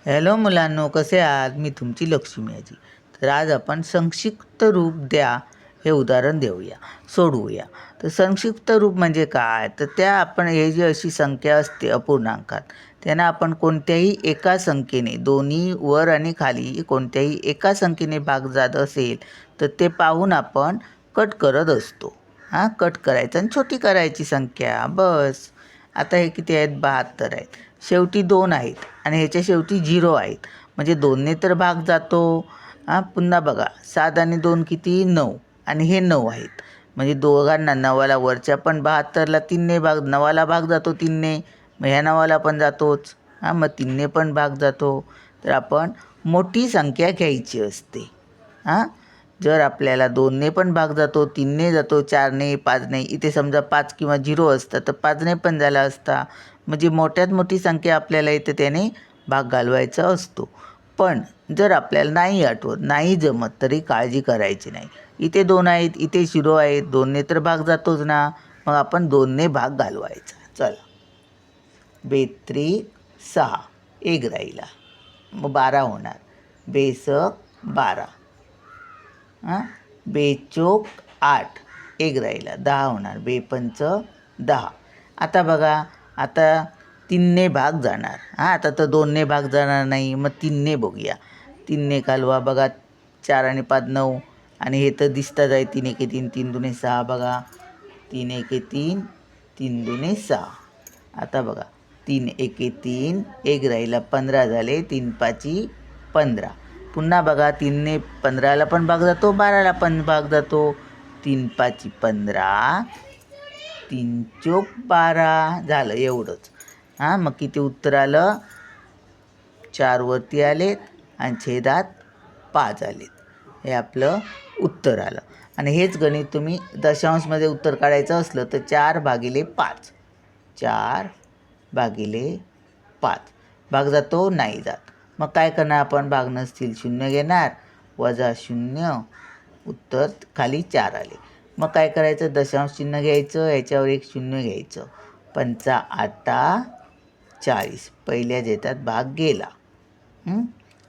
Hello मुलांनो, कसे आहात? मी तुमची लक्ष्मी आजी. तर आज आपण संक्षिप्त रूप द्या हे उदाहरण सोडवूया. तर संक्षिप्त रूप म्हणजे काय? तर हे जी अशी संख्या असते अपूर्णांकात, त्यांना आपण कोणत्याही एका संख्येने दोन्ही वर आणि खाली कोणत्याही एका संख्येने भाग जात असेल तर ते पाहून आपण कट करत असतो. कट करायचं आणि छोटी करायची संख्या बस. आता हे किती आहेत? 72 आहेत. शेवटी 2 आहेत आणि ह्याच्या शेवटी 0 आहेत. म्हणजे 2ने तर भाग जातो. पुन्हा बघा 7 आणि 2 किती? 9 आणि हे 9 आहेत. म्हणजे दोघांना 9ला वरच्या पण 72ला 3ने भाग 9ला भाग जातो 3ने. मग ह्या 9ला पण जातोच. मग 3ने पण भाग जातो. तर आपण मोठी संख्या घ्यायची असते. जर आपल्याला 2ने पण भाग जातो, 3ने जातो, 4ने, 5ने. इथे समजा 5 किंवा 0 असतं तर 5ने पण झाला असता. म्हणजे मोठ्यात मोठी संख्या आपल्याला इथे त्याने भाग घालवायचा असतो. पण जर आपल्याला नाही आठवत, नाही जमत तरी काळजी करायची नाही. इथे 2 आहेत, इथे 0 आहेत. 2ने तर भाग जातोच ना. मग आपण 2ने भाग घालवायचा. चला. 42 6 1 राहिला. मग 12 होणार. बेसक 12. बेचोक 8 1 राहिला. 10 होणार. बेपंच 10. आता बघा, आता 3ने भाग जाणार. आता तर 2ने भाग जाणार नाही. मग 3ने बघूया. 3ने कालवा बघा. 4 आणि 5 9 आणि हे तर दिसतात आहे. 3 एके 3 3 दुने 6 बघा. 3 एके 3 3 दुने 6. आता बघा 3 एके 3 1 राहिला. 15 झाले. 3 पाची 15. पुन्हा बघा 3ने 15ला पण भाग जातो, 12ला पण भाग जातो. 3 पाची 15 3 चोक 12 झालं एवढंच. मग किती उत्तर आलं? 4 वरती आलेत आणि छेदात 5 आलेत. हे आपलं उत्तर आलं. आणि हेच गणित तुम्ही दशांशमध्ये उत्तर काढायचं असलं तर 4/5. 4/5 भाग जातो? नाही जात. मग काय करणार आपण? भाग नसतील 0 घेणार, वजा 0, उत्तर खाली 4 आले. मग काय करायचं? दशांश चिन्ह घ्यायचं, याच्यावर एक 0 घ्यायचं. 5 8 40. पहिल्याच येतात भाग गेला.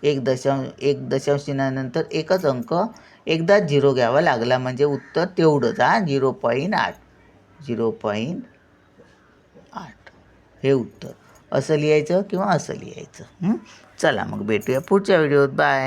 एक दशांश चिन्हानंतर एकच अंक एकदाच 0 घ्यावा लागला म्हणजे उत्तर तेवढंच. 0.8. 0.8 हे उत्तर. असं लिहायचं किंवा असं लिहायचं. चला मग भेटूया पुढच्या व्हिडिओत. बाय.